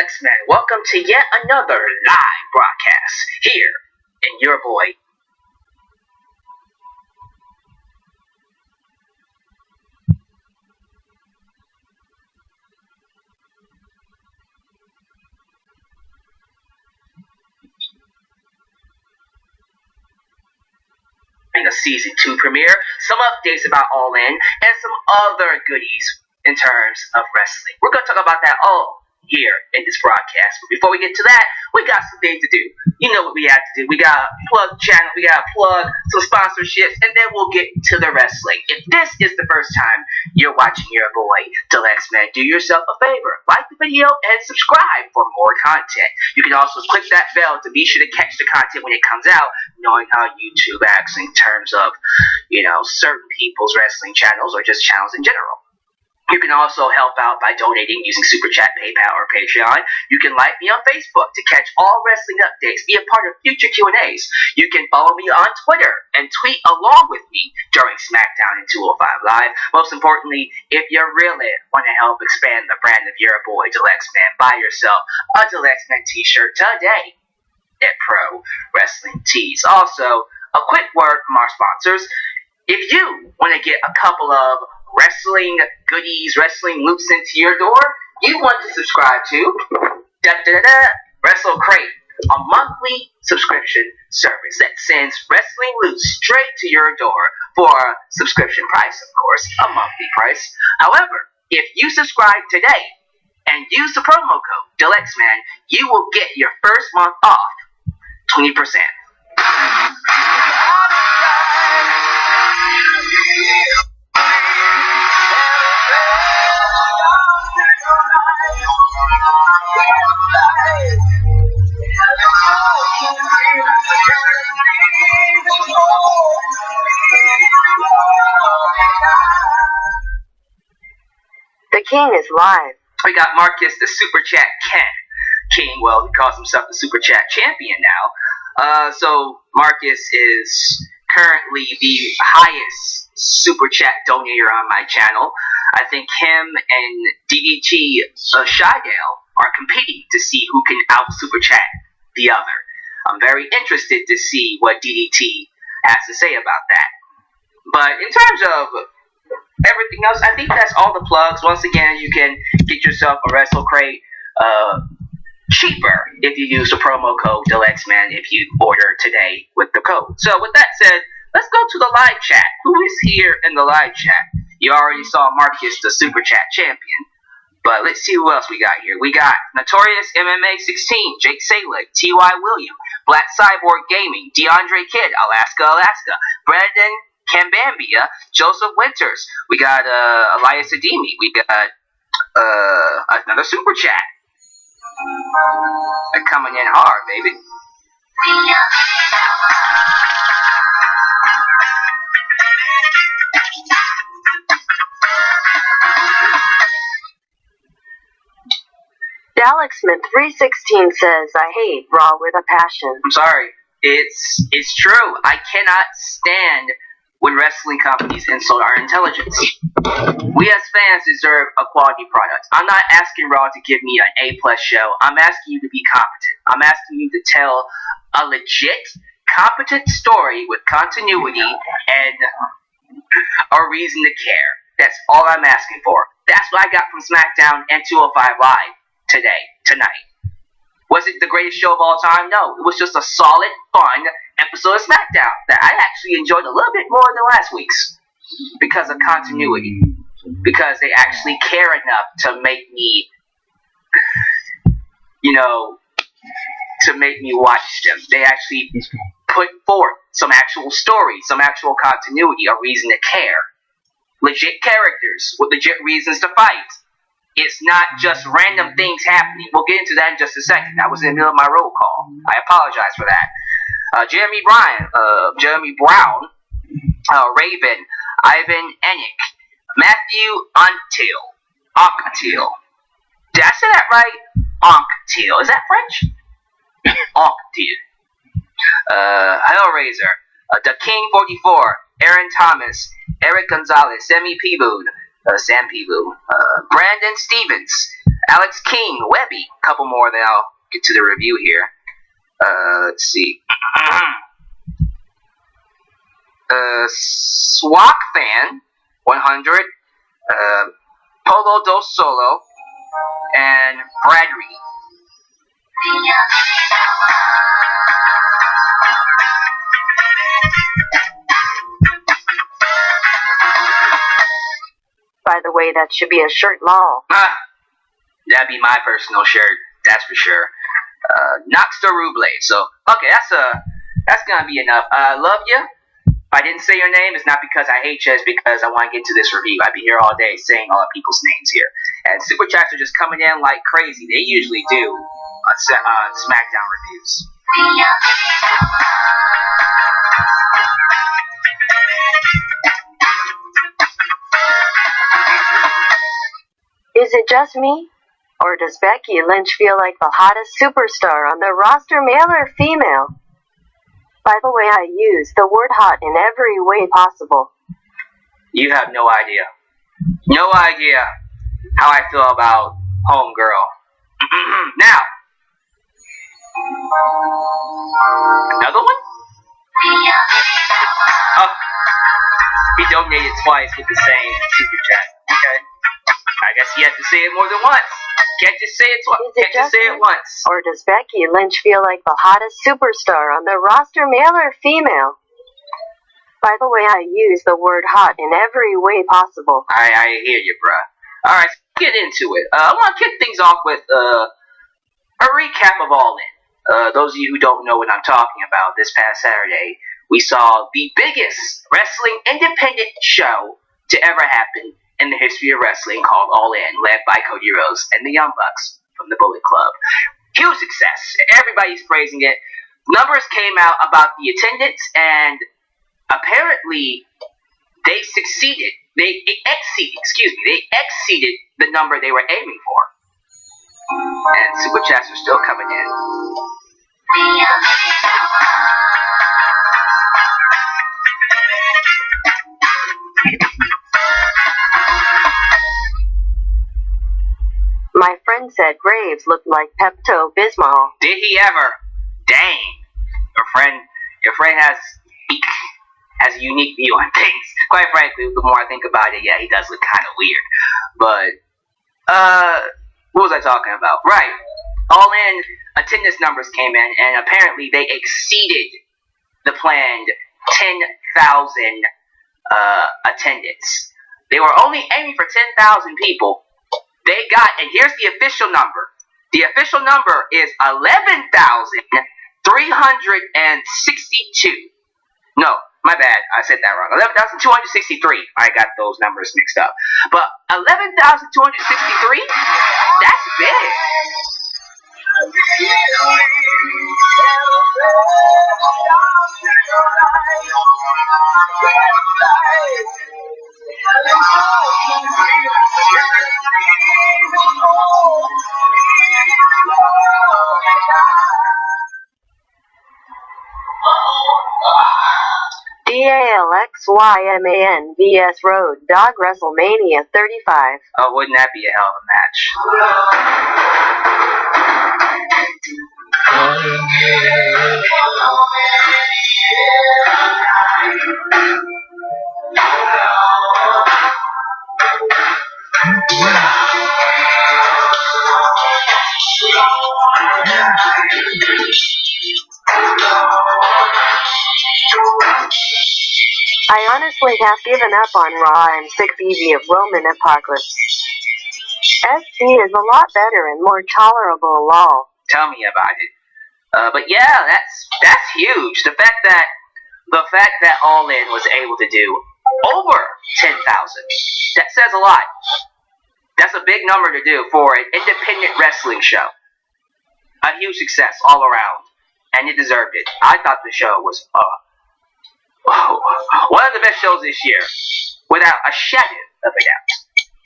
X-Men. Welcome to yet another live broadcast here in your boy. The season 2 premiere, some updates about All In, and some other goodies in terms of wrestling. We're going to talk about that all here in this broadcast. But before we get to that, we got some things to do. You know what we have to do. We got to plug the channel, we got to plug some sponsorships, and then we'll get to the wrestling. If this is the first time you're watching your boy, The X-Men, do yourself a favor. Like the video and subscribe for more content. You can also click that bell to be sure to catch the content when it comes out, knowing how YouTube acts in terms of, certain people's wrestling channels or just channels in general. You can also help out by donating using Super Chat, PayPal, or Patreon. You can like me on Facebook to catch all wrestling updates, be a part of future Q&As. You can follow me on Twitter and tweet along with me during Smackdown and 205 Live. Most importantly, if you really want to help expand the brand of your boy, The X-Men, buy yourself a The X-Men t-shirt today at Pro Wrestling Tees. Also, a quick word from our sponsors. If you want to get a couple of wrestling goodies, wrestling loops into your door, you want to subscribe to Wrestle Crate, a monthly subscription service that sends wrestling loops straight to your door for a subscription price, of course, a monthly price. However, if you subscribe today and use the promo code DeluxeMan, you will get your first month off 20%. The King is live. We got Marcus, the Super Chat King. Well, he calls himself the Super Chat Champion now. So Marcus is currently the highest Super Chat donator on my channel. I think him and DDT Shydale are competing to see who can out Super Chat the other. I'm very interested to see what DDT has to say about that. But in terms of everything else, I think that's all the plugs. Once again, you can get yourself a Wrestle Crate cheaper if you use the promo code DeluxeMan if you order today with the code. So with that said, let's go to the live chat. Who is here in the live chat? You already saw Marcus, the Super Chat Champion. But let's see who else we got here. We got Notorious MMA 16, Jake Salick, T.Y. William, Black Cyborg Gaming, DeAndre Kidd, Alaska, Brandon Cambambia, Joseph Winters. We got Elias Ademi. We got another Super Chat. They're coming in hard, baby. Dalexman 316 says, I hate Raw with a passion. I'm sorry. It's true. I cannot stand when wrestling companies insult our intelligence. We as fans deserve a quality product. I'm not asking Raw to give me an A+ show. I'm asking you to be competent. I'm asking you to tell a legit, competent story with continuity and a reason to care. That's all I'm asking for. That's what I got from SmackDown and 205 Live tonight. Was it the greatest show of all time? No. It was just a solid, fun episode of SmackDown that I actually enjoyed a little bit more than last week's because of continuity. Because they actually care enough to make me, to make me watch them. They actually put forth some actual story, some actual continuity, a reason to care. Legit characters with legit reasons to fight. It's not just random things happening. We'll get into that in just a second. I was in the middle of my roll call. I apologize for that. Jeremy Brown, Raven, Ivan Enick, Matthew Anctil. Did I say that right? Anctil. Is that French? Anctil. Hellraiser, The King 44, Aaron Thomas, Eric Gonzalez, Sammy Peeboon, Sam Pilu, Brandon Stevens, Alex King, Webby. A couple more, then I'll get to the review here. Let's see. Swak Fan, 100. Polo Dos Solo. And Brad Reed. By the way, that should be a shirt, lol. That'd be my personal shirt, that's for sure. Noxter Ruble. So, okay, that's gonna be enough. Love you. If I didn't say your name, it's not because I hate you, it's because I want to get to this review. I'd be here all day saying all the people's names here. And super chats are just coming in like crazy. They usually do Smackdown reviews. Is it just me? Or does Becky Lynch feel like the hottest superstar on the roster, male or female? By the way, I use the word hot in every way possible. You have no idea. No idea how I feel about Homegirl. Now, another one? Oh, he donated twice with the same super chat. Okay. I guess he had to say it more than once. Can't just say it twice. Can't just say it once. Or does Becky Lynch feel like the hottest superstar on the roster, male or female? By the way, I use the word hot in every way possible. I hear you, bruh. Alright, let's get into it. I want to kick things off with a recap of All In. Those of you who don't know what I'm talking about, this past Saturday, we saw the biggest wrestling independent show to ever happen in the history of wrestling, called All In, led by Cody Rhodes and the Young Bucks from the Bullet Club. Huge success. Everybody's praising it. Numbers came out about the attendance, and apparently they succeeded. They exceeded the number they were aiming for. And super chats are still coming in. My friend said Graves looked like Pepto-Bismol. Did he ever? Dang. Your friend has a unique view on things. Quite frankly, the more I think about it, yeah, he does look kind of weird. But, what was I talking about? Right. All In attendance numbers came in, and apparently they exceeded the planned 10,000 attendance. They were only aiming for 10,000 people. They got, and here's the official number. The official number is 11,362. No, my bad. I said that wrong. 11,263. I got those numbers mixed up. But 11,263? That's big. DALXYMAN vs Road Dogg WrestleMania 35. Oh, wouldn't that be a hell of a match? I honestly have given up on Raw. I'm sick easy of Roman Apocalypse. SC is a lot better and more tolerable, lol. Tell me about it. But yeah, that's huge. The fact that All In was able to do over 10,000, that says a lot. That's a big number to do for an independent wrestling show. A huge success all around, and it deserved it. I thought the show was one of the best shows this year, without a shadow of a doubt.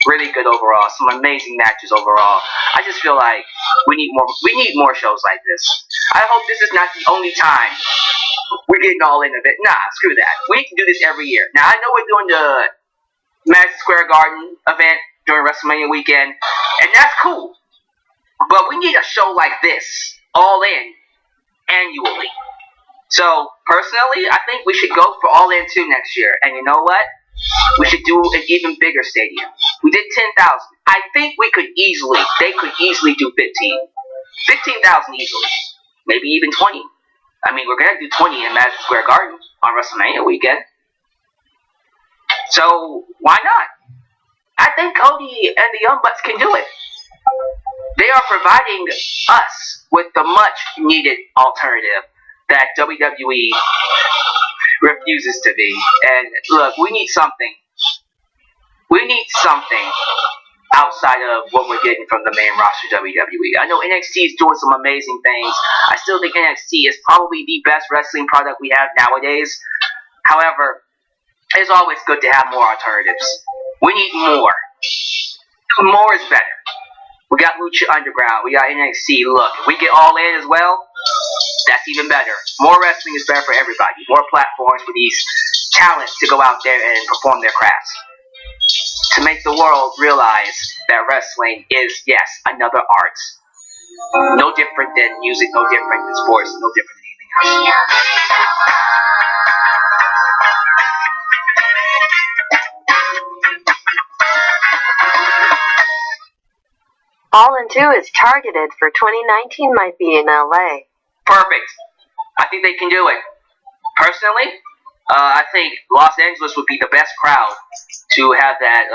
Really good overall. Some amazing matches overall. I just feel like we need more shows like this. I hope this is not the only time we're getting all in of it. Nah, screw that. We need to do this every year. Now, I know we're doing the Madison Square Garden event during WrestleMania weekend, and that's cool. But we need a show like this, All In, annually. So, personally, I think we should go for All In 2 next year. And you know what? We should do an even bigger stadium. We did 10,000. I think they could easily do 15. 15,000 easily. Maybe even 20. I mean, we're going to do 20 in Madison Square Garden on WrestleMania weekend. So, why not? I think Cody and the Young Bucks can do it. They are providing us with the much needed alternative that WWE refuses to be. And look, we need something. We need something outside of what we're getting from the main roster WWE. I know NXT is doing some amazing things. I still think NXT is probably the best wrestling product we have nowadays. However, it's always good to have more alternatives. We need more. More is better. We got Lucha Underground. We got NXT. Look, if we get All In as well, that's even better. More wrestling is better for everybody. More platforms for these talents to go out there and perform their crafts. To make the world realize that wrestling is, yes, another art. No different than music, no different than sports, no different than anything else. All In 2 is targeted for 2019, might be in LA. Perfect. I think they can do it. Personally, I think Los Angeles would be the best crowd to have that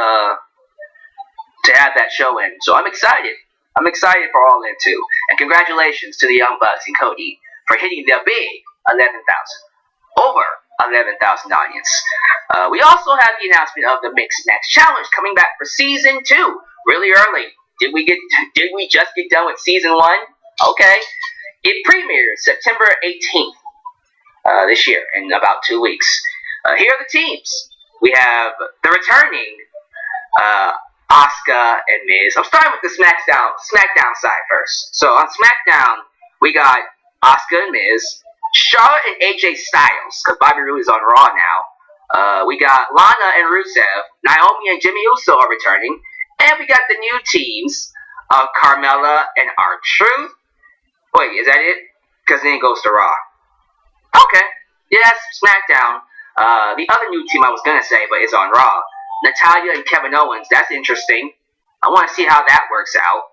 show in. So I'm excited. I'm excited for All In 2. And congratulations to the Young Bucks and Cody for hitting their big 11,000. Over 11,000 audience. We also have the announcement of the Mixed Match Challenge coming back for Season 2 really early. Did we just get done with Season 1? Okay. It premieres September 18th this year, in about 2 weeks. Here are the teams. We have the returning Asuka and Miz. I'm starting with the SmackDown side first. So on SmackDown, we got Asuka and Miz, Charlotte and AJ Styles, because Bobby Roode is on Raw now. We got Lana and Rusev, Naomi and Jimmy Uso are returning, and we got the new teams of Carmella and R-Truth. Wait, is that it? Because then it goes to Raw. Okay. Yeah, that's SmackDown. The other new team I was going to say, but it's on Raw. Natalya and Kevin Owens. That's interesting. I want to see how that works out.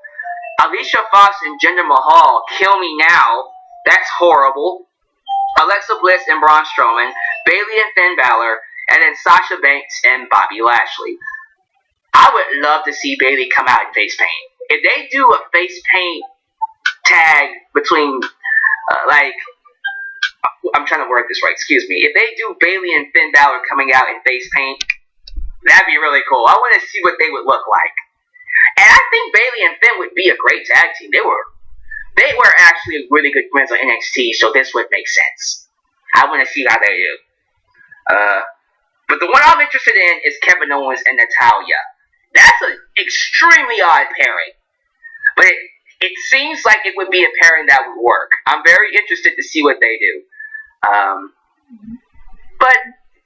Alicia Fox and Jinder Mahal. Kill me now. That's horrible. Alexa Bliss and Braun Strowman. Bayley and Finn Balor. And then Sasha Banks and Bobby Lashley. I would love to see Bayley come out in face paint. If they do a face paint tag between, I'm trying to word this right, excuse me. If they do Bayley and Finn Balor coming out in face paint, that'd be really cool. I want to see what they would look like. And I think Bayley and Finn would be a great tag team. They were actually really good friends on NXT, so this would make sense. I want to see how they do. But the one I'm interested in is Kevin Owens and Natalya. That's an extremely odd pairing. But it seems like it would be a pairing that would work. I'm very interested to see what they do. But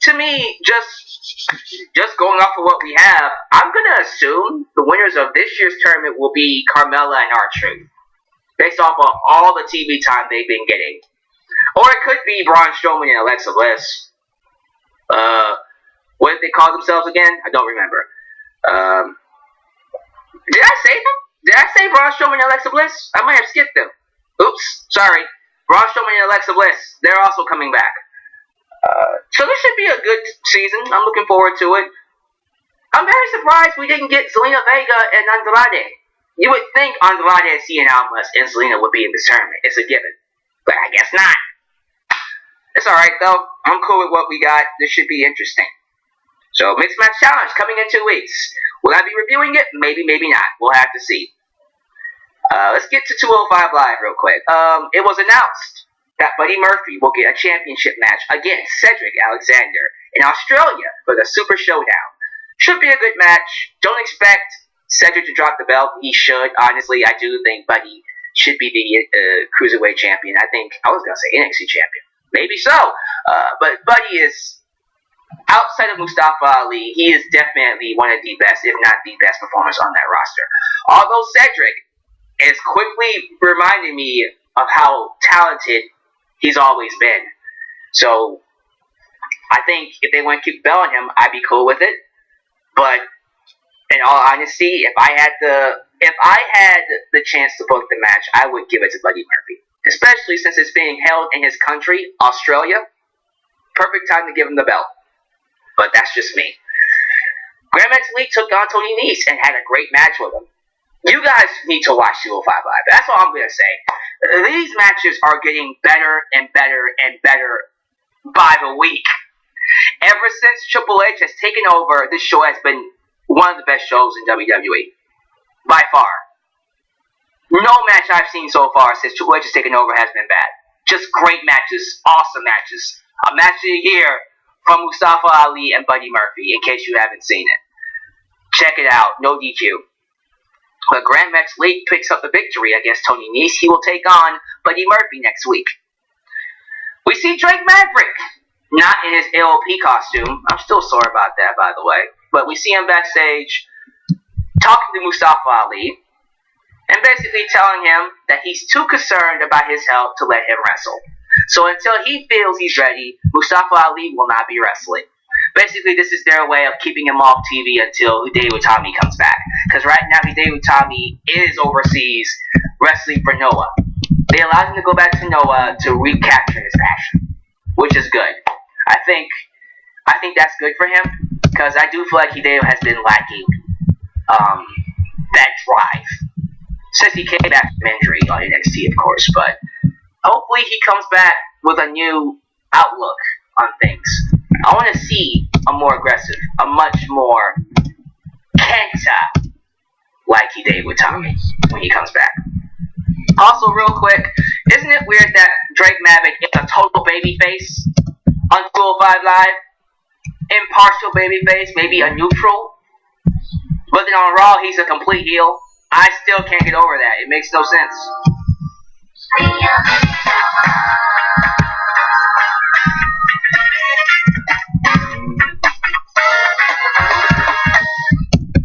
to me, just going off of what we have, I'm going to assume the winners of this year's tournament will be Carmella and R-Truth, based off of all the TV time they've been getting. Or it could be Braun Strowman and Alexa Bliss. What did they call themselves again? I don't remember. Did I say them? Did I say Braun Strowman and Alexa Bliss? I might have skipped them. Oops, sorry. Braun Strowman and Alexa Bliss. They're also coming back. So this should be a good season. I'm looking forward to it. I'm very surprised we didn't get Zelina Vega and Andrade. You would think Andrade, Cien Almas, and Zelina would be in this tournament. It's a given. But I guess not. It's alright though. I'm cool with what we got. This should be interesting. So, Mixed Match Challenge coming in 2 weeks. Will I be reviewing it? Maybe, maybe not. We'll have to see. Let's get to 205 Live real quick. It was announced that Buddy Murphy will get a championship match against Cedric Alexander in Australia for the Super Showdown. Should be a good match. Don't expect Cedric to drop the belt. He should. Honestly, I do think Buddy should be the Cruiserweight champion. I was going to say NXT champion. Maybe so. But Buddy is, outside of Mustafa Ali, he is definitely one of the best, if not the best performers on that roster. Although Cedric is quickly reminding me of how talented he's always been. So I think if they want to keep belling him, I'd be cool with it. But in all honesty, if I had the chance to book the match, I would give it to Buddy Murphy. Especially since it's being held in his country, Australia. Perfect time to give him the belt. But that's just me. Grand Metalik took on Tony Nese and had a great match with him. You guys need to watch 205 Live. That's all I'm going to say. These matches are getting better and better and better by the week. Ever since Triple H has taken over, this show has been one of the best shows in WWE. By far. No match I've seen so far since Triple H has taken over has been bad. Just great matches, awesome matches. A match of the year from Mustafa Ali and Buddy Murphy, in case you haven't seen it. Check it out, no DQ. But Grand Metalik picks up the victory against Tony Nese. He will take on Buddy Murphy next week. We see Drake Maverick, not in his AOP costume. I'm still sore about that, by the way. But we see him backstage talking to Mustafa Ali and basically telling him that he's too concerned about his health to let him wrestle. So until he feels he's ready, Mustafa Ali will not be wrestling. Basically, this is their way of keeping him off TV until Hideo Itami comes back. Because right now, Hideo Itami is overseas wrestling for Noah. They allowed him to go back to Noah to recapture his passion, which is good. I think that's good for him, because I do feel like Hideo has been lacking that drive since he came back from injury on NXT, of course. But hopefully he comes back with a new outlook on things. I want to see a more aggressive, a much more Kenta like Hideo Itami when he comes back. Also, real quick, isn't it weird that Drake Maverick is a total babyface on 205 Live? Impartial babyface, maybe a neutral. But then on Raw, he's a complete heel. I still can't get over that. It makes no sense.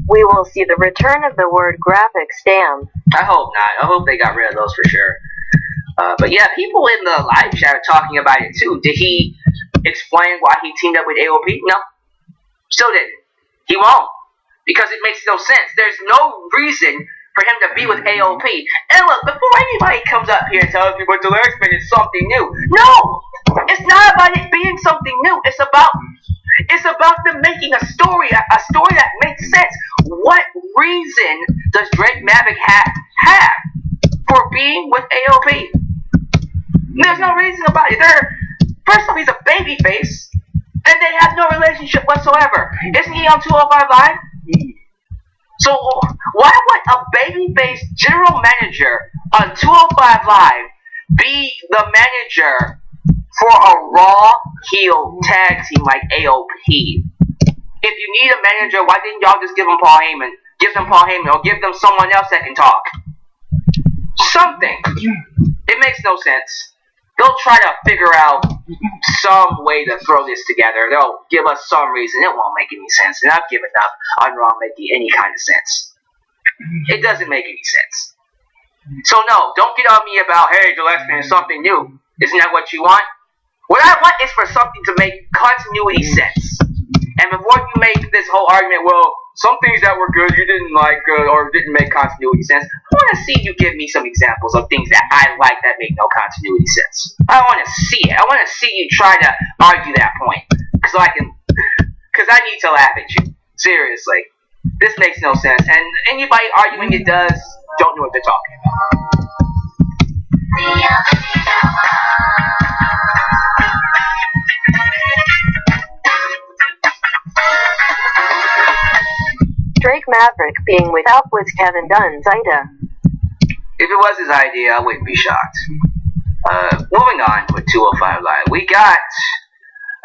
We will see the return of the word graphics, damn. I hope not. I hope they got rid of those for sure. But yeah, people in the live chat are talking about it too. Did he explain why he teamed up with AOP? No. Still didn't. He won't. Because it makes no sense. There's no reason for him to be with AOP. And look, before anybody comes up here and tells me, but the X-Men is something new. No! It's not about it being something new. It's about them making a story that makes sense. What reason does Drake Maverick have for being with AOP? There's no reason about it. First off, he's a babyface, and they have no relationship whatsoever. Isn't he on 205 Live? So why would a babyface general manager on 205 Live be the manager for a Raw heel tag team like AOP? If you need a manager, why didn't y'all just give them Paul Heyman? Give them Paul Heyman, or give them someone else that can talk. Something. It makes no sense. They'll try to figure out some way to throw this together. They'll give us some reason. It won't make any sense. And I've given up on Raw making any kind of sense. It doesn't make any sense. So no, don't get on me about, hey, the X-Men is something new. Isn't that what you want? What I want is for something to make continuity sense. And before you make this whole argument, well, some things that were good you didn't like or didn't make continuity sense, I want to see you give me some examples of things that I like that make no continuity sense. I want to see it. I want to see you try to argue that point. Because I need to laugh at you. Seriously. This makes no sense. And anybody arguing it does, don't know what they're talking about. Drake Maverick being without was Kevin Dunn's idea. If it was his idea, I wouldn't be shocked. Moving on with 205 Live, we got,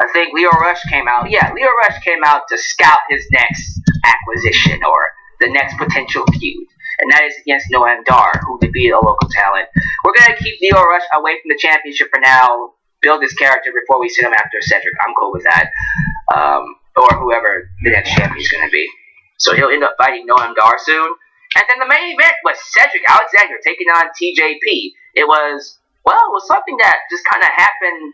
I think Leo Rush came out. Yeah, Leo Rush came out to scout his next acquisition or the next potential feud. And that is against Noam Dar, who defeated a local talent. We're going to keep Leo Rush away from the championship for now, build his character before we sit him after Cedric. I'm cool with that. Or whoever the next champion is going to be. So he'll end up fighting Noam Dar soon. And then the main event was Cedric Alexander taking on TJP. It was something that just kind of happened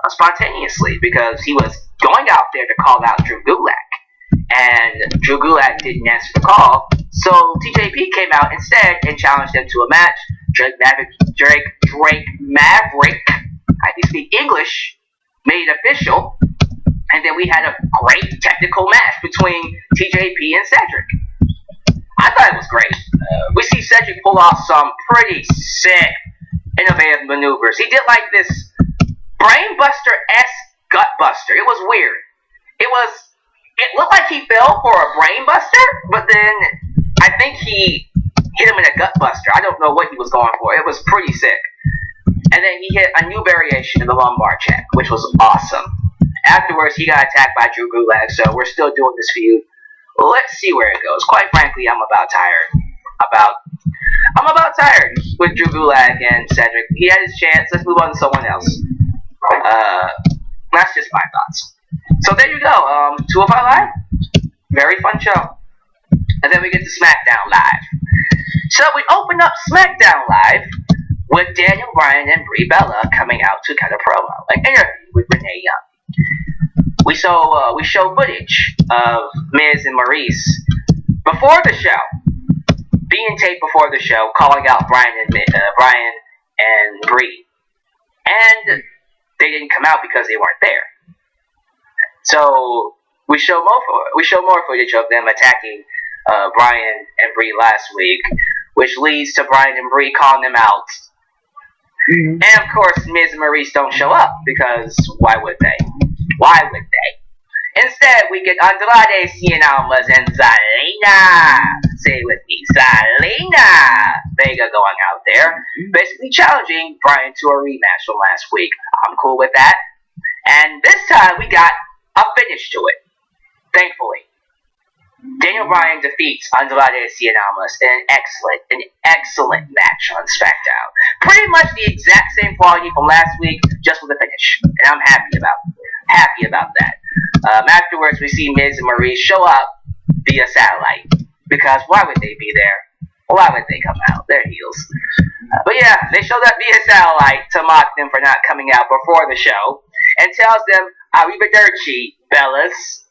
spontaneously because he was going out there to call out Drew Gulak. And Drew Gulak didn't answer the call, so TJP came out instead and challenged him to a match. Drake Maverick, I can speak English, made it official, and then we had a great technical match between TJP and Cedric. I thought it was great. We see Cedric pull off some pretty sick, innovative maneuvers. He did like this brainbuster-esque gutbuster. It was weird. It looked like he fell for a brainbuster, but then I think he hit him in a gutbuster. I don't know what he was going for. It was pretty sick. And then he hit a new variation of the lumbar check, which was awesome. Afterwards, he got attacked by Drew Gulak, so we're still doing this feud. Let's see where it goes. Quite frankly, I'm about tired. I'm about tired with Drew Gulak and Cedric. He had his chance. Let's move on to someone else. That's just my thoughts. So there you go. 205 Live. Very fun show. And then we get to SmackDown Live. So we open up SmackDown Live with Daniel Bryan and Brie Bella coming out to cut a promo, an interview with Renee Young. We show footage of Miz and Maurice before the show, being taped before the show, calling out Bryan and Brie, and they didn't come out because they weren't there. So we show more footage of them attacking Bryan and Brie last week, which leads to Bryan and Brie calling them out. Mm-hmm. And of course, Miz and Maurice don't show up because why would they? Why would they? Instead, we get Andrade Cien Almas and Zelina. Say it with me, Zelina Vega going out there, basically challenging Bryan to a rematch from last week. I'm cool with that. And this time, we got a finish to it, thankfully. Daniel Bryan defeats Andrade Cien Almas in an excellent match on SmackDown. Pretty much the exact same quality from last week, just with a finish. And I'm happy about that. Afterwards, we see Miz and Maurice show up via satellite. Because why would they be there? Why would they come out? They're heels. But yeah, they showed up via satellite to mock them for not coming out before the show. And tells them, arrivederci, Bellas,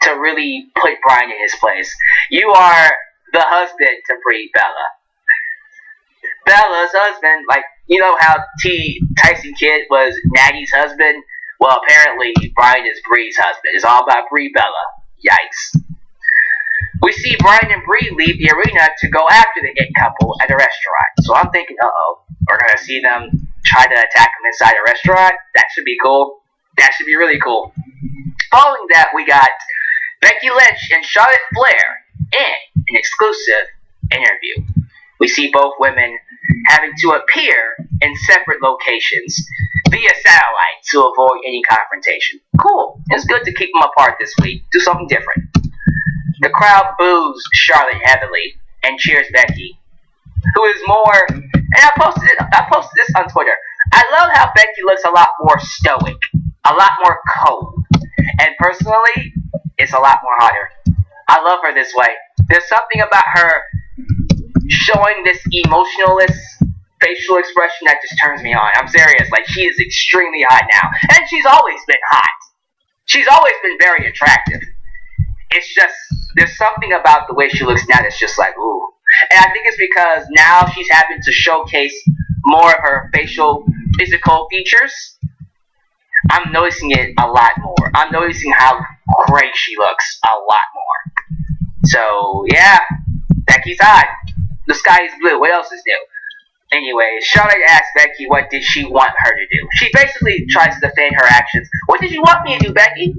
to really put Bryan in his place. You are the husband to Brie Bella. Bella's husband, like, you know how Tyson Kidd was Natty's husband? Well, apparently, Bryan is Brie's husband. It's all about Brie Bella. Yikes. We see Bryan and Brie leave the arena to go after the It couple at a restaurant. So I'm thinking, we're going to see them try to attack them inside a restaurant? That should be cool. That should be really cool. Following that, we got Becky Lynch and Charlotte Flair in an exclusive interview. We see both women having to appear in separate locations via satellite to avoid any confrontation. Cool. It's good to keep them apart this week. Do something different. The crowd boos Charlotte heavily and cheers Becky, who is more, and I posted this on Twitter. I love how Becky looks a lot more stoic, a lot more cold, and personally, it's a lot more hotter. I love her this way. There's something about her showing this emotionless facial expression that just turns me on. I'm serious. Like, she is extremely hot now. And she's always been hot. She's always been very attractive. It's just, there's something about the way she looks now that's just like, ooh. And I think it's because now she's having to showcase more of her physical features. I'm noticing it a lot more. I'm noticing how great she looks a lot more. So, yeah, Becky's hot. The sky is blue. What else is new? Anyway, Charlotte asked Becky what did she want her to do. She basically tries to defend her actions. What did you want me to do, Becky?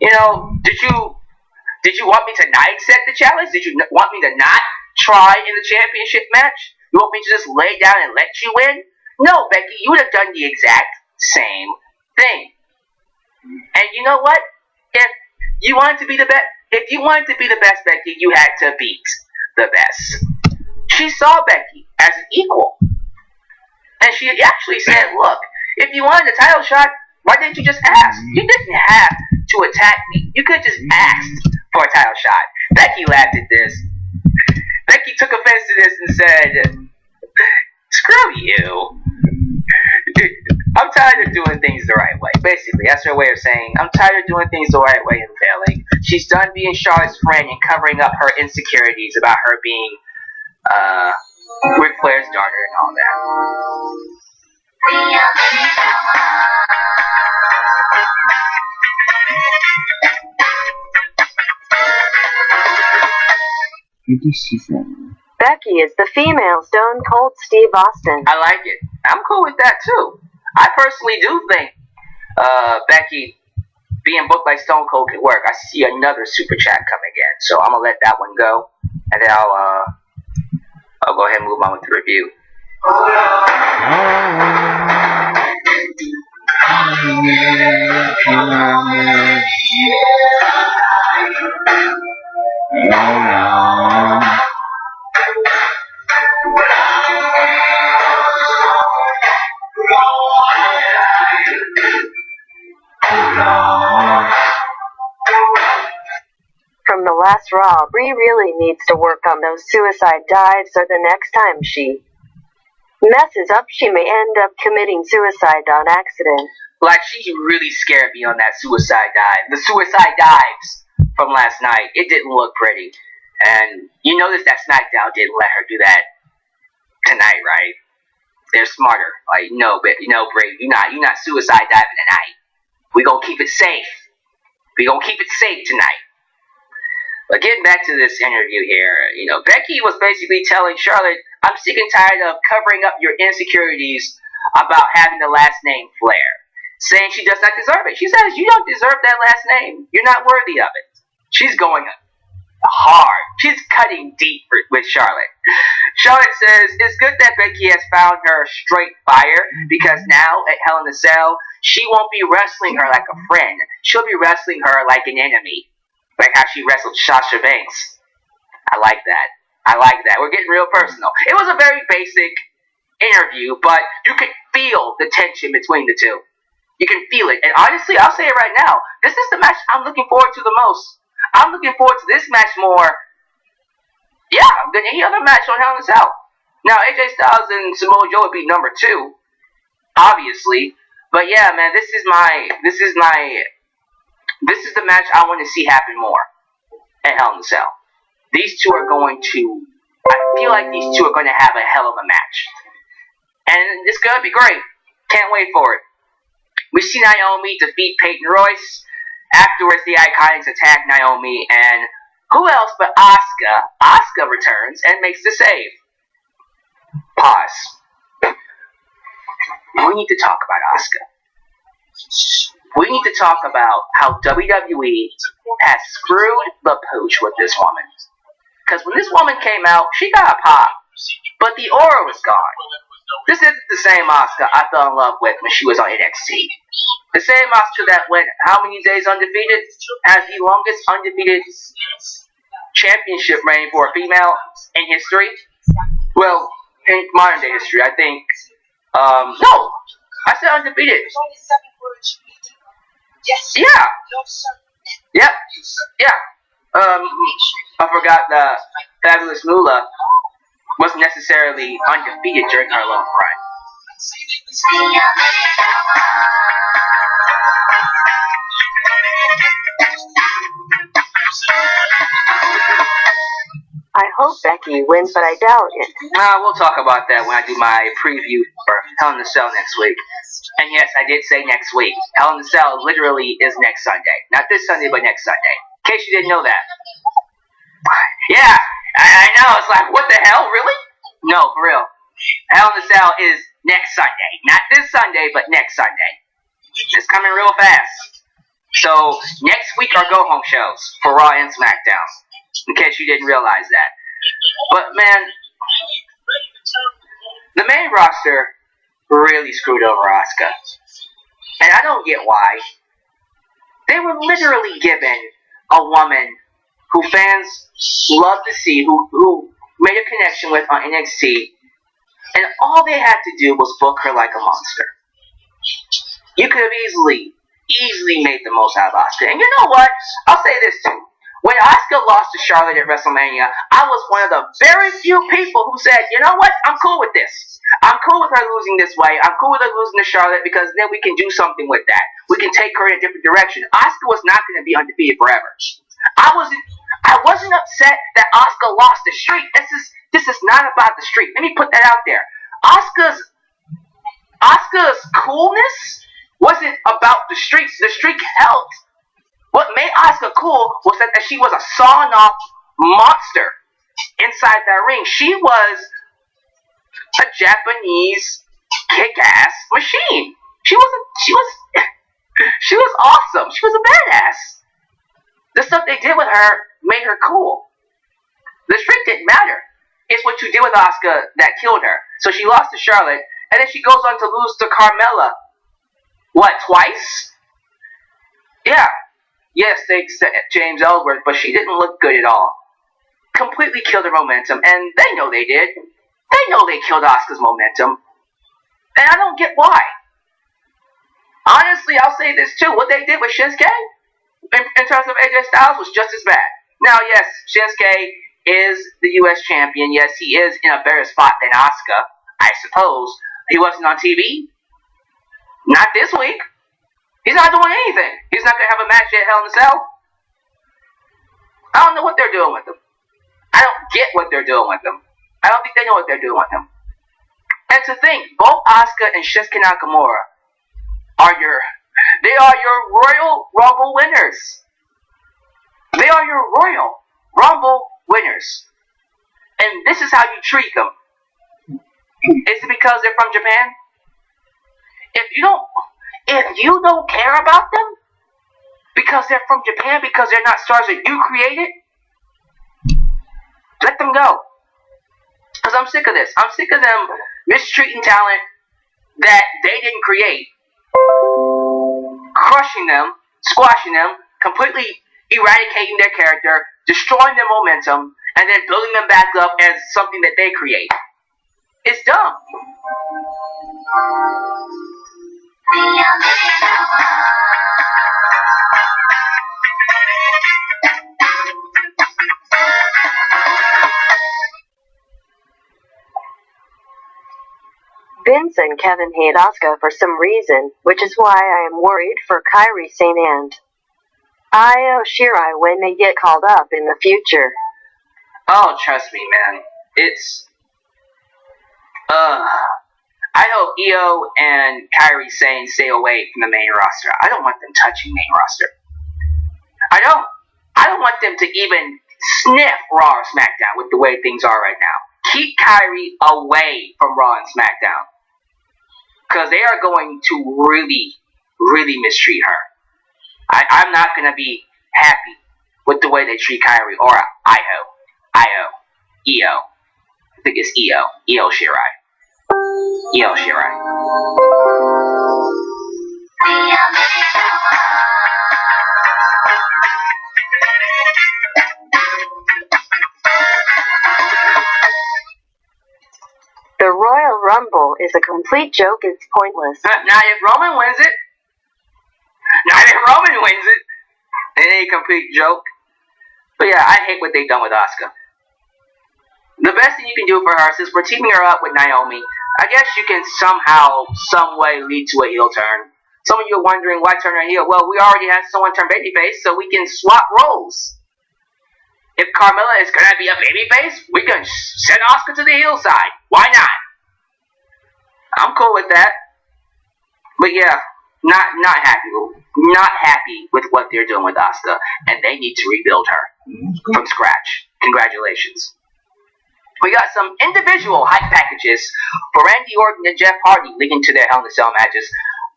You know, did you want me to not accept the challenge? Did you want me to not try in the championship match? You want me to just lay down and let you win? No, Becky, you would have done the exact same thing. And you know what? If you wanted to be the best, Becky, you had to beat the best. She saw Becky as an equal. And she actually said, look, if you wanted a title shot, why didn't you just ask? You didn't have to attack me. You could have just asked for a title shot. Becky laughed at this. Becky took offense to this and said, "Screw you. I'm tired of doing things the right way." Basically, that's her way of saying, I'm tired of doing things the right way and failing. She's done being Charlotte's friend and covering up her insecurities about her being Ric Flair's daughter and all that. Becky is the female Stone Cold Steve Austin. I like it. I'm cool with that too. I personally do think Becky being booked like Stone Cold could work. I see another super chat coming in, so I'm gonna let that one go, and then I'll go ahead and move on with the review. From the last Raw, Brie really needs to work on those suicide dives, or the next time she messes up, she may end up committing suicide on accident. Like, she really scared me on that suicide dive. The suicide dives from last night, it didn't look pretty. And you notice that Smackdown didn't let her do that tonight, right? They're smarter. Like, no, but Brie, you're not suicide diving tonight. We gonna keep it safe. We gonna keep it safe tonight. But getting back to this interview here, Becky was basically telling Charlotte, I'm sick and tired of covering up your insecurities about having the last name Flair, saying she does not deserve it. She says, you don't deserve that last name. You're not worthy of it. She's going hard. She's cutting deep with Charlotte. Charlotte says, it's good that Becky has found her straight fire, because now at Hell in a Cell, she won't be wrestling her like a friend. She'll be wrestling her like an enemy. Like how she wrestled Sasha Banks. I like that. We're getting real personal. It was a very basic interview, but you could feel the tension between the two. You can feel it. And honestly, I'll say it right now. This is the match I'm looking forward to the most. I'm looking forward to this match more, than any other match on Hell in a Cell. Now, AJ Styles and Samoa Joe would be number 2, obviously. But yeah, man, this is the match I want to see happen more at Hell in a Cell. These two are going to, I feel like these two are going to have a hell of a match. And it's going to be great. Can't wait for it. We see Naomi defeat Peyton Royce. Afterwards, the Iconics attack Naomi, and who else but Asuka? Asuka returns and makes the save. Pause. We need to talk about Asuka. We need to talk about how WWE has screwed the pooch with this woman. Because when this woman came out, she got a pop, but the aura was gone. This isn't the same Asuka I fell in love with when she was on NXT. The same Asuka that went how many days undefeated? Has the longest undefeated championship reign for a female in history. Well, in modern day history, I think. No, I said undefeated. Yes. Yeah. Yep. Yeah. I forgot that Fabulous Moolah wasn't necessarily undefeated during her long run. I hope Becky wins, but I doubt it. We'll talk about that when I do my preview for Hell in a Cell next week. And yes, I did say next week. Hell in a Cell literally is next Sunday. Not this Sunday, but next Sunday. In case you didn't know that. Yeah, I know. It's like, what the hell? Really? No, for real. Hell in a Cell is next Sunday. Not this Sunday, but next Sunday. It's coming real fast. So, next week are go-home shows for Raw and SmackDown. In case you didn't realize that. But, man, the main roster really screwed over Asuka. And I don't get why. They were literally given a woman who fans love to see, who made a connection with on NXT, and all they had to do was book her like a monster. You could have easily made the most out of Asuka. And you know what? I'll say this too. When Asuka lost to Charlotte at WrestleMania, I was one of the very few people who said, you know what, I'm cool with this. I'm cool with her losing this way. I'm cool with her losing to Charlotte because then we can do something with that. We can take her in a different direction. Asuka was not going to be undefeated forever. I wasn't upset that Asuka lost the streak. This is not about the streak. Let me put that out there. Asuka's coolness wasn't about the streaks. The streak helped. What made Asuka cool was that she was a sawn-off monster inside that ring. She was a Japanese kick-ass machine. She was awesome. She was a badass. The stuff they did with her made her cool. The streak didn't matter. It's what you did with Asuka that killed her. So she lost to Charlotte, and then she goes on to lose to Carmella. What, twice? Yeah. Yes, they said James Ellsworth, but she didn't look good at all. Completely killed her momentum, and they know they did. They know they killed Asuka's momentum. And I don't get why. Honestly, I'll say this too. What they did with Shinsuke, in terms of AJ Styles, was just as bad. Now, yes, Shinsuke is the U.S. champion. Yes, he is in a better spot than Asuka, I suppose. He wasn't on TV. Not this week. He's not doing anything. He's not going to have a match at Hell in a Cell. I don't know what they're doing with him. I don't get what they're doing with him. I don't think they know what they're doing with him. And to think, both Asuka and Shinsuke Nakamura are your Royal Rumble winners. They are your Royal Rumble winners. And this is how you treat them. Is it because they're from Japan? If you don't care about them because they're from Japan, because they're not stars that you created, let them go. Because I'm sick of this. I'm sick of them mistreating talent that they didn't create, crushing them, squashing them, completely eradicating their character, destroying their momentum, and then building them back up as something that they create. It's dumb. Vince and Kevin hate Asuka for some reason, which is why I am worried for Kairi Sane and Io Shirai when they get called up in the future. Oh, trust me, man. It's... I hope Io and Kairi Sane stay away from the main roster. I don't want them touching main roster. I don't want them to even sniff Raw or SmackDown with the way things are right now. Keep Kairi away from Raw and SmackDown. Because they are going to really, really mistreat her. I'm not going to be happy with the way they treat Kairi or Io. I think it's Io Shirai. Io Shirai. The Royal Rumble is a complete joke. It's pointless. Now if Roman wins it, it ain't a complete joke. But yeah, I hate what they've done with Asuka. The best thing you can do for her, since we're teaming her up with Naomi, I guess you can somehow, some way lead to a heel turn. Some of you are wondering why turn her heel. Well, we already had someone turn babyface, so we can swap roles. If Carmella is going to be a babyface, we can send Asuka to the heel side. Why not? I'm cool with that. But yeah, not happy with what they're doing with Asuka, and they need to rebuild her from scratch. Congratulations. We got some individual hype packages for Randy Orton and Jeff Hardy leading to their Hell in a Cell matches.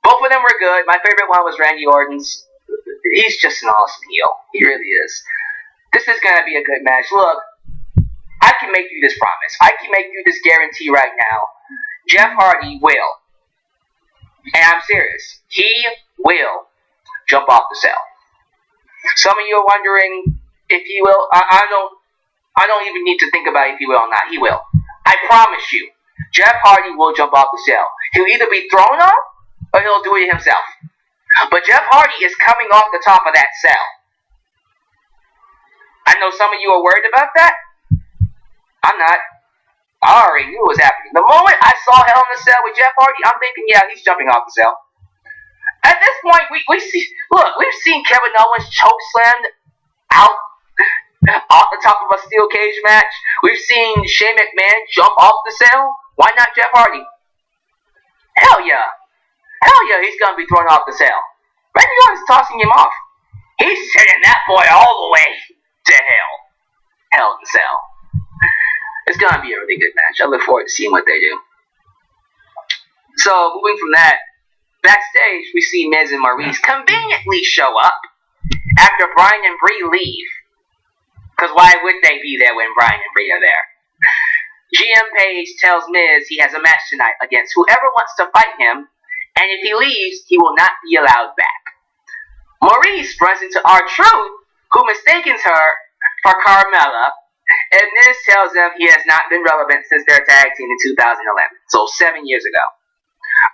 Both of them were good. My favorite one was Randy Orton's. He's just an awesome heel. He really is. This is going to be a good match. Look, I can make you this promise. I can make you this guarantee right now. Jeff Hardy will, and I'm serious, he will jump off the cell. Some of you are wondering if he will. I don't even need to think about if he will or not. He will. I promise you, Jeff Hardy will jump off the cell. He'll either be thrown off or he'll do it himself. But Jeff Hardy is coming off the top of that cell. I know some of you are worried about that. I'm not. I already knew what was happening. The moment I saw Hell in a Cell with Jeff Hardy, I'm thinking, yeah, he's jumping off the cell. At this point, we've seen Kevin Owens choke slammed out off the top of a steel cage match. We've seen Shane McMahon jump off the cell. Why not Jeff Hardy? Hell yeah. Hell yeah, he's going to be thrown off the cell. Randy Orton's tossing him off. He's sending that boy all the way to hell. Hell in the Cell. It's going to be a really good match. I look forward to seeing what they do. So, moving from that, backstage, we see Miz and Maurice conveniently show up after Bryan and Brie leave. Because why would they be there when Bryan and Brie are there? GM Page tells Miz he has a match tonight against whoever wants to fight him, and if he leaves, he will not be allowed back. Maurice runs into R-Truth, who mistakes her for Carmella, and Miz tells him he has not been relevant since their tag team in 2011, so 7 years ago.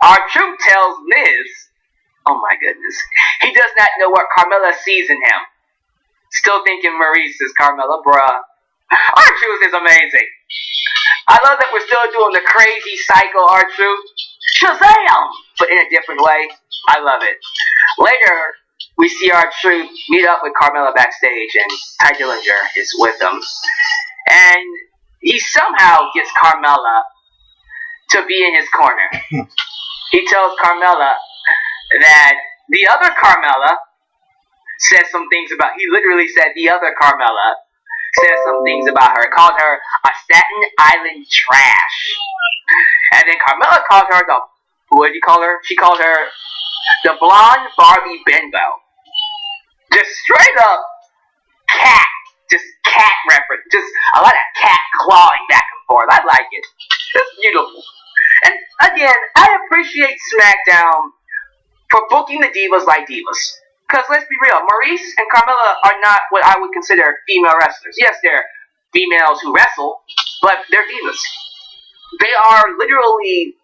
R-Truth tells Miz, oh my goodness, he does not know what Carmella sees in him. Still thinking Maurice is Carmella, bruh. R-Truth is amazing. I love that we're still doing the crazy psycho R-Truth. Shazam! But in a different way. I love it. Later, we see R-Truth meet up with Carmella backstage, and Ty Dillinger is with them. And he somehow gets Carmella to be in his corner. He tells Carmella that the other Carmella says some things about, he literally said the other Carmella says some things about her, called her a Staten Island trash. And then Carmella called her what did you call her? She called her the blonde Barbie Bimbo. Just straight up cat. Just cat reference. Just a lot of cat clawing back and forth. I like it. It's beautiful. And again, I appreciate SmackDown for booking the divas like divas. Because let's be real, Maurice and Carmella are not what I would consider female wrestlers. Yes, they're females who wrestle, but they're divas. They are literally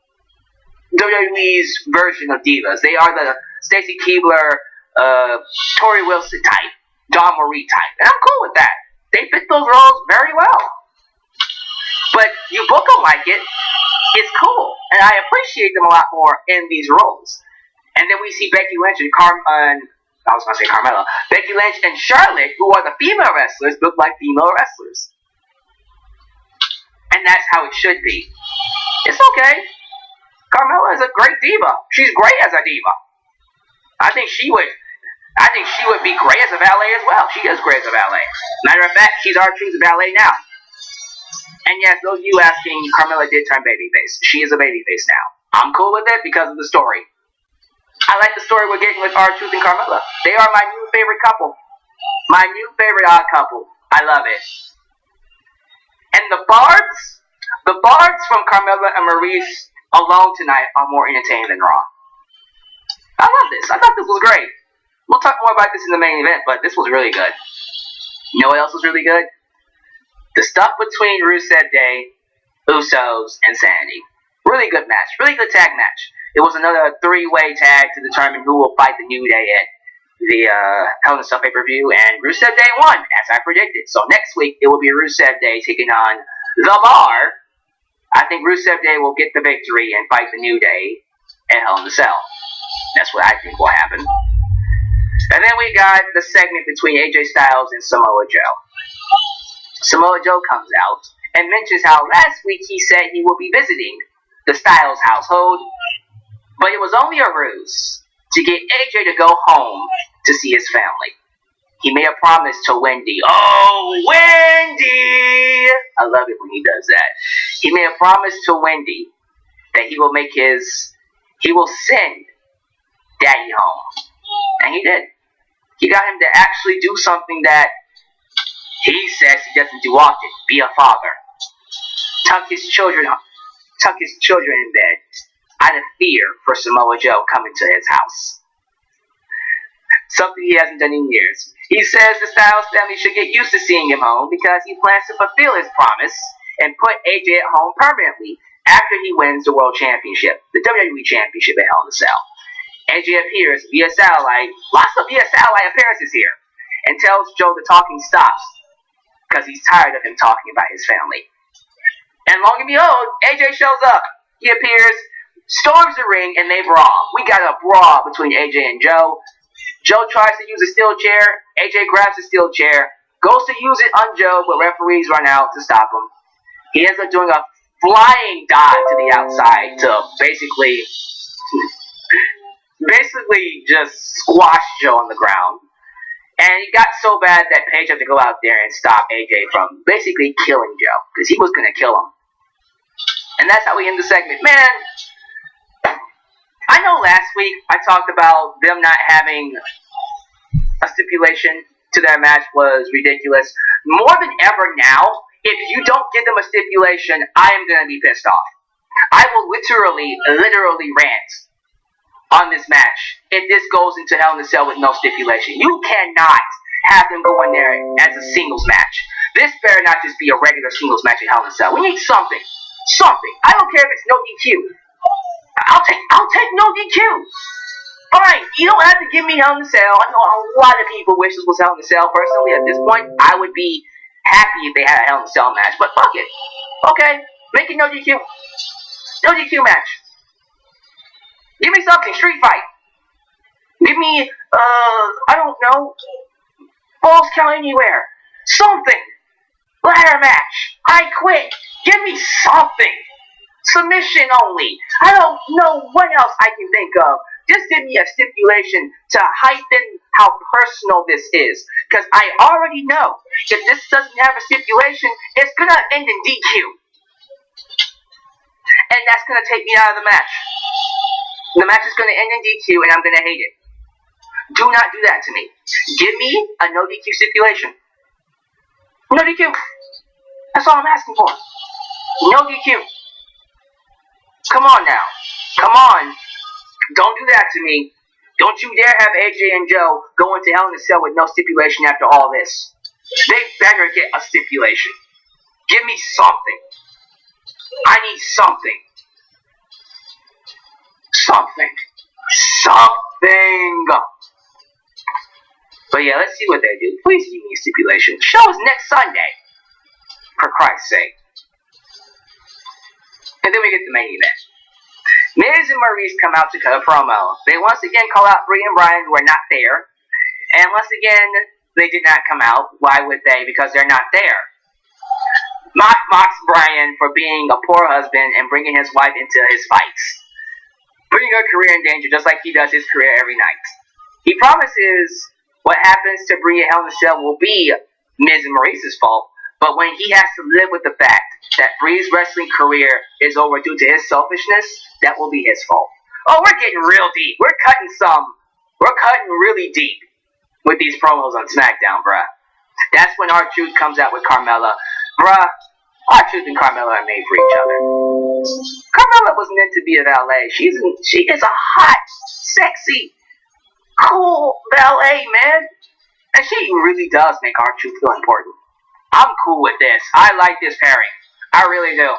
WWE's version of divas. They are the Stacy Keibler, Tori Wilson type, Dawn Marie type. And I'm cool with that. They fit those roles very well. But you book them like it, it's cool. And I appreciate them a lot more in these roles. And then we see Becky Lynch and Carmella. Becky Lynch and Charlotte, who are the female wrestlers, look like female wrestlers. And that's how it should be. It's okay. Carmella is a great diva. She's great as a diva. I think she would be great as a valet as well. She is great as a valet. Matter of fact, she's R-Truth's valet now. And yes, those of you asking, Carmella did turn babyface. She is a babyface now. I'm cool with it because of the story. I like the story we're getting with R-Truth and Carmella. They are my new favorite couple. My new favorite odd couple. I love it. And the bards from Carmella and Maurice alone tonight are more entertaining than Raw. I love this. I thought this was great. We'll talk more about this in the main event, but this was really good. You know what else was really good? The stuff between Rusev Day, Usos, and Sanity. Really good match. Really good tag match. It was another three-way tag to determine who will fight the New Day at the Hell in a Cell pay-per-view, and Rusev Day won, as I predicted. So next week, it will be Rusev Day taking on The Bar. I think Rusev Day will get the victory and fight the New Day at Hell in a Cell. That's what I think will happen. And then we got the segment between AJ Styles and Samoa Joe. Samoa Joe comes out and mentions how last week he said he will be visiting the Styles household, but it was only a ruse to get AJ to go home to see his family. He made a promise to Wendy. Oh, Wendy! I love it when he does that. He made a promise to Wendy that he will send Daddy home. And he did. He got him to actually do something that he says he doesn't do often. Be a father. Tuck his children in bed out of fear for Samoa Joe coming to his house. Something he hasn't done in years. He says the Styles family should get used to seeing him home because he plans to fulfill his promise and put AJ at home permanently after he wins the World Championship, the WWE Championship at Hell in a Cell. AJ appears via satellite, lots of via satellite appearances here, and tells Joe the talking stops because he's tired of him talking about his family. And long and behold, AJ shows up. He appears, storms the ring, and they brawl. We got a brawl between AJ and Joe. Joe tries to use a steel chair. AJ grabs the steel chair, goes to use it on Joe, but referees run out to stop him. He ends up doing a flying dive to the outside to basically just squash Joe on the ground. And it got so bad that Paige had to go out there and stop AJ from basically killing Joe, because he was going to kill him. And that's how we end the segment. Man, I know last week I talked about them not having a stipulation to their match was ridiculous. More than ever now, if you don't give them a stipulation, I am going to be pissed off. I will literally rant on this match if this goes into Hell in a Cell with no stipulation. You cannot have them go in there as a singles match. This better not just be a regular singles match in Hell in a Cell. We need something. Something. I don't care if it's no DQ. I'll take no DQ. Fine. You don't have to give me Hell in a Cell. I know a lot of people wish this was Hell in a Cell. Personally, at this point, I would be happy if they had a Hell in a Cell match. But fuck it. Okay. Make it no DQ. No DQ match. Give me something. Street fight. Give me, I don't know. Falls Count Anywhere. Something. Ladder match. I quit. Give me something. Submission only. I don't know what else I can think of. Just give me a stipulation to heighten how personal this is. Because I already know if this doesn't have a stipulation, it's going to end in DQ. And that's going to take me out of the match. The match is going to end in DQ and I'm going to hate it. Do not do that to me. Give me a no DQ stipulation. No DQ. That's all I'm asking for. No DQ. Come on now. Come on. Don't do that to me. Don't you dare have AJ and Joe go into Hell in a Cell with no stipulation after all this. They better get a stipulation. Give me something. I need something. Something. Something. But yeah, let's see what they do. Please give me a stipulation. Show us next Sunday. For Christ's sake. And then we get the main event. Miz and Maurice come out to cut a promo. They once again call out Bree and Brian, who are not there. And once again, they did not come out. Why would they? Because they're not there. Mock mocks Brian for being a poor husband and bringing his wife into his fights. Putting her career in danger just like he does his career every night. He promises what happens to Bree at Hell in a Cell will be Miz and Maurice's fault. But when he has to live with the fact that Bree's wrestling career is over due to his selfishness, that will be his fault. Oh, we're getting real deep. We're cutting really deep with these promos on SmackDown, bruh. That's when R-Truth comes out with Carmella. Bruh, R-Truth and Carmella are made for each other. Carmella was meant to be a valet. She is a hot, sexy, cool valet, man. And she really does make R-Truth feel important. I'm cool with this. I like this pairing. I really do.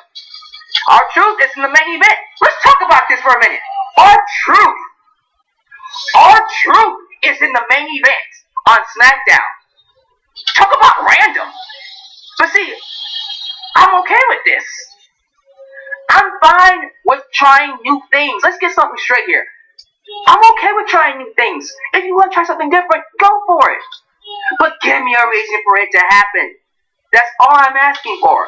R-Truth is in the main event. Let's talk about this for a minute. R-Truth is in the main event on SmackDown. Talk about random. But see, I'm okay with this. I'm fine with trying new things. Let's get something straight here. I'm okay with trying new things. If you want to try something different, go for it. But give me a reason for it to happen. That's all I'm asking for.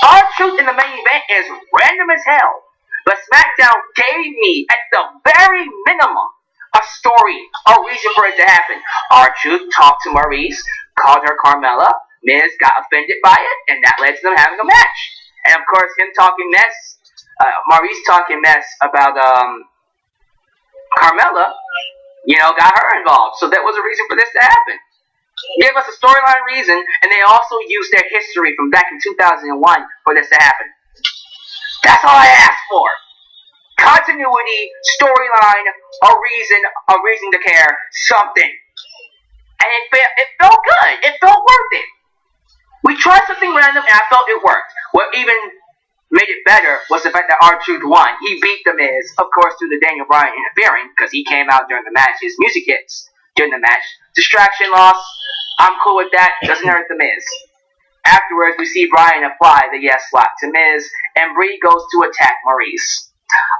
R-Truth in the main event is random as hell. But SmackDown gave me, at the very minimum, a story, a reason for it to happen. R-Truth talked to Maurice, called her Carmella. Miz got offended by it, and that led to them having a match. And of course, him talking mess, Maurice talking mess about Carmella, got her involved. So that was a reason for this to happen. Give us a storyline reason, and they also used their history from back in 2001 for this to happen. That's all I asked for. Continuity, storyline, a reason to care, something. And it felt good. It felt worth it. We tried something random, and I felt it worked. What even made it better was the fact that R-Truth won. He beat The Miz, of course, through the Daniel Bryan interfering, because he came out during the match. His music hits during the match. Distraction loss. I'm cool with that. Doesn't hurt The Miz. Afterwards, we see Bryan apply the yes lock to Miz, and Brie goes to attack Maurice.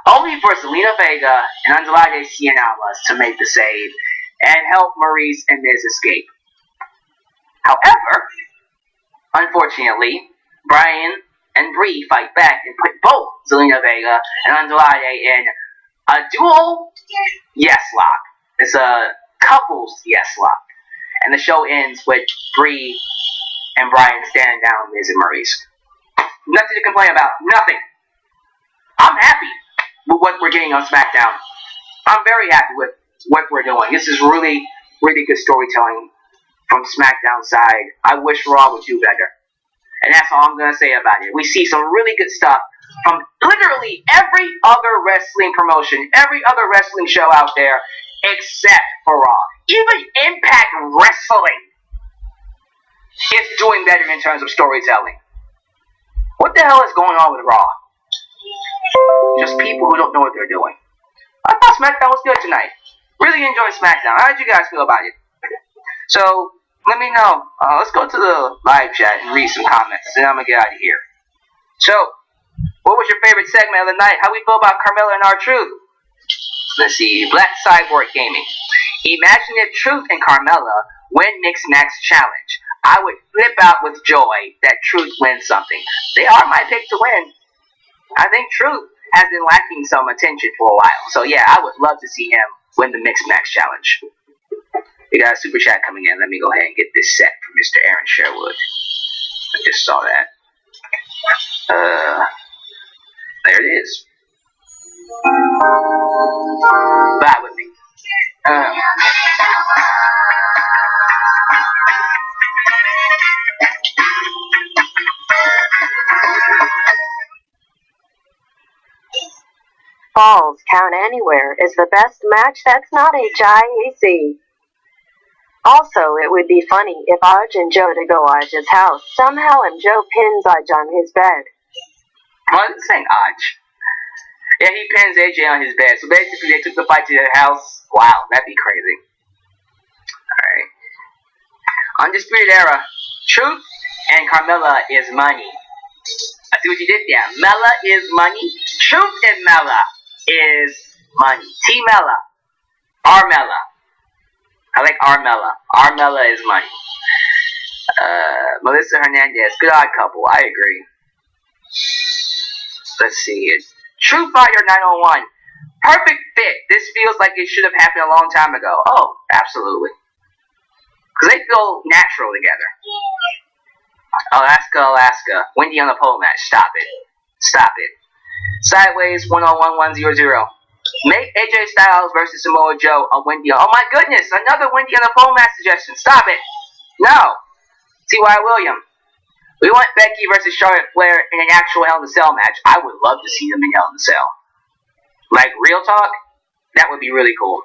Only for Zelina Vega and Andrade Cien Almas to make the save and help Maurice and Miz escape. However, unfortunately, Bryan and Brie fight back and put both Zelina Vega and Andrade in a dual yes lock. It's a couples yes lock. And the show ends with Brie and Bryan standing down Miz and Maurice. Nothing to complain about. Nothing. I'm happy with what we're getting on SmackDown. I'm very happy with what we're doing. This is really, really good storytelling from SmackDown side. I wish Raw would do better. And that's all I'm going to say about it. We see some really good stuff from literally every other wrestling promotion, every other wrestling show out there, except for Raw. Even Impact Wrestling is doing better in terms of storytelling. What the hell is going on with Raw? Just people who don't know what they're doing. I thought SmackDown was good tonight. Really enjoyed SmackDown. How did you guys feel about it? So, let me know. Let's go to the live chat and read some comments. Then I'm going to get out of here. So, what was your favorite segment of the night? How we feel about Carmella and R-Truth? Let's see. Black Cyborg Gaming. Imagine if Truth and Carmella win Mixed Match Challenge. I would flip out with joy that Truth wins something. They are my pick to win. I think Truth has been lacking some attention for a while. So yeah, I would love to see him win the Mixed Match Challenge. We got a super chat coming in. Let me go ahead and get this set from Mr. Aaron Sherwood. I just saw that. There it is. Vibe with me. Falls Count Anywhere is the best match that's not HIAC. Also, it would be funny if Aj and Joe to go Aj's house somehow and Joe pins Aj on his bed. What is saying Aj? Yeah, he pins AJ on his bed. So basically, they took the fight to their house. Wow, that'd be crazy. Alright. Undisputed Era. Truth and Carmella is money. I see what you did there. Mella is money. Truth and Mella is money. T-Mella. R-Mella. I like R-Mella. R-Mella is money. Melissa Hernandez. Good odd couple. I agree. Let's see. True Fire 901. Perfect fit. This feels like it should have happened a long time ago. Oh, absolutely. Because they feel natural together. Alaska. Wendy on the pole match. Stop it. Stop it. Sideways 101100. Make AJ Styles versus Samoa Joe on Wendy. Oh my goodness. Another Wendy on the pole match suggestion. Stop it. No. T.Y. William. We want Becky versus Charlotte Flair in an actual Hell in a Cell match. I would love to see them in Hell in a Cell. Like, real talk, that would be really cool.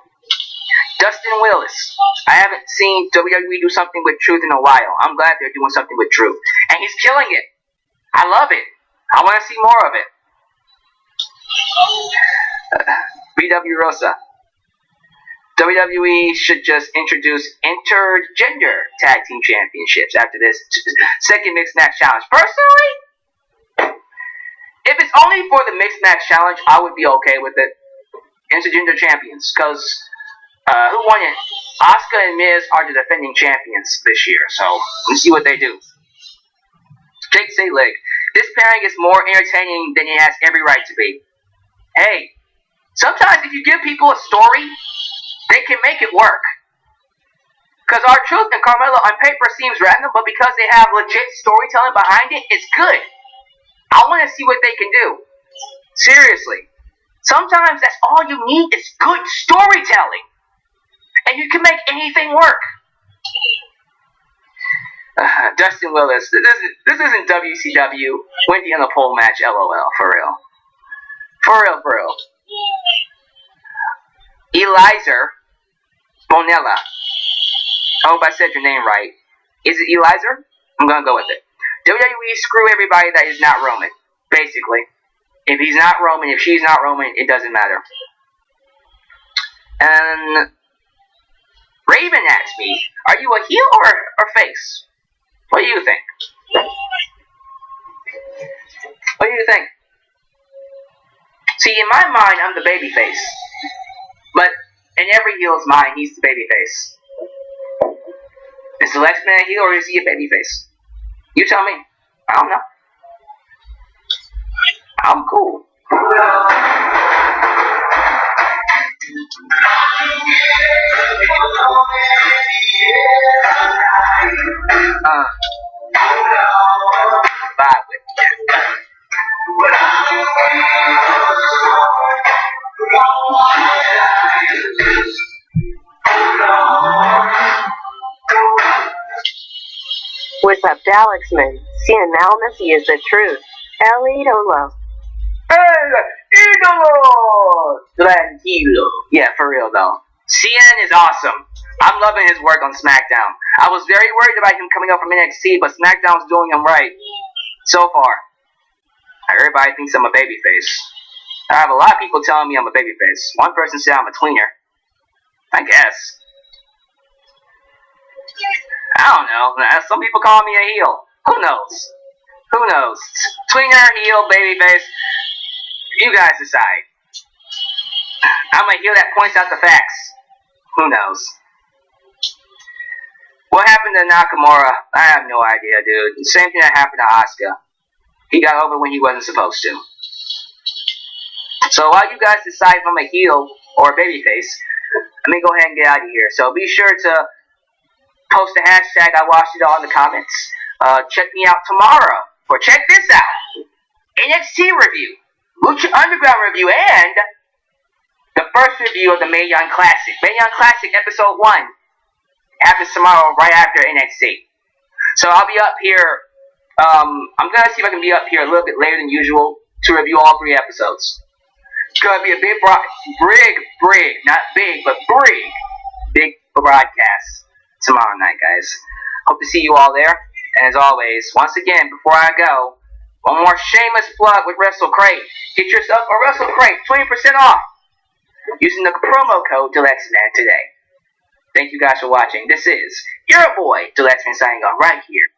Dustin Willis. I haven't seen WWE do something with Truth in a while. I'm glad they're doing something with Truth. And he's killing it. I love it. I want to see more of it. BW Rosa. WWE should just introduce intergender tag team championships after this second Mixed Match Challenge. Personally, if it's only for the Mixed Match Challenge, I would be okay with it. Intergender champions, because who won it? Asuka and Miz are the defending champions this year, so let's see what they do. Jake Selig. This pairing is more entertaining than it has every right to be. Hey, sometimes if you give people a story, they can make it work. Because R-Truth and Carmella on paper seems random, but because they have legit storytelling behind it, it's good. I want to see what they can do. Seriously. Sometimes that's all you need is good storytelling. And you can make anything work. Dustin Willis. This isn't WCW. Wendy on the pole match, LOL. For real. For real. Elizer Bonella. I hope I said your name right. Is it Elizer? I'm gonna go with it. WWE screw everybody that is not Roman. Basically. If he's not Roman, if she's not Roman, it doesn't matter. And Raven asked me, are you a heel or face? What do you think? What do you think? See, in my mind, I'm the babyface. But in every heel's mind, he's the babyface. Is the Lex Man a heel or is he a babyface? You tell me. I don't know. I'm cool. Vibe with me. What's up, Dalexman? Seeing Malmacy is the truth. El Idolo. El Idolo! Tranquilo. Yeah, for real though. CN is awesome. I'm loving his work on SmackDown. I was very worried about him coming up from NXT, but SmackDown's doing him right. So far. Everybody thinks I'm a babyface. I have a lot of people telling me I'm a babyface. One person said I'm a tweener. I guess. I don't know. Some people call me a heel. Who knows? Who knows? Tweener, heel, babyface. You guys decide. I'm a heel that points out the facts. Who knows? What happened to Nakamura? I have no idea, dude. Same thing that happened to Asuka. He got over when he wasn't supposed to. So while you guys decide if I'm a heel or a babyface, let me go ahead and get out of here. So be sure to post the hashtag I watched it all in the comments. Check me out tomorrow. Or check this out. NXT review, Lucha Underground review, and the first review of the Mae Young Classic. Mae Young Classic episode 1 happens tomorrow right after NXT. So I'll be up here. I'm going to see if I can be up here a little bit later than usual to review all 3 episodes. It's going to be a big, not big, but big broadcast tomorrow night, guys. Hope to see you all there. And as always, once again, before I go, one more shameless plug with WrestleCrate. Get yourself a WrestleCrate, 20% off, using the promo code DeluxeMan today. Thank you guys for watching. This is your boy, DeluxeMan, signing off right here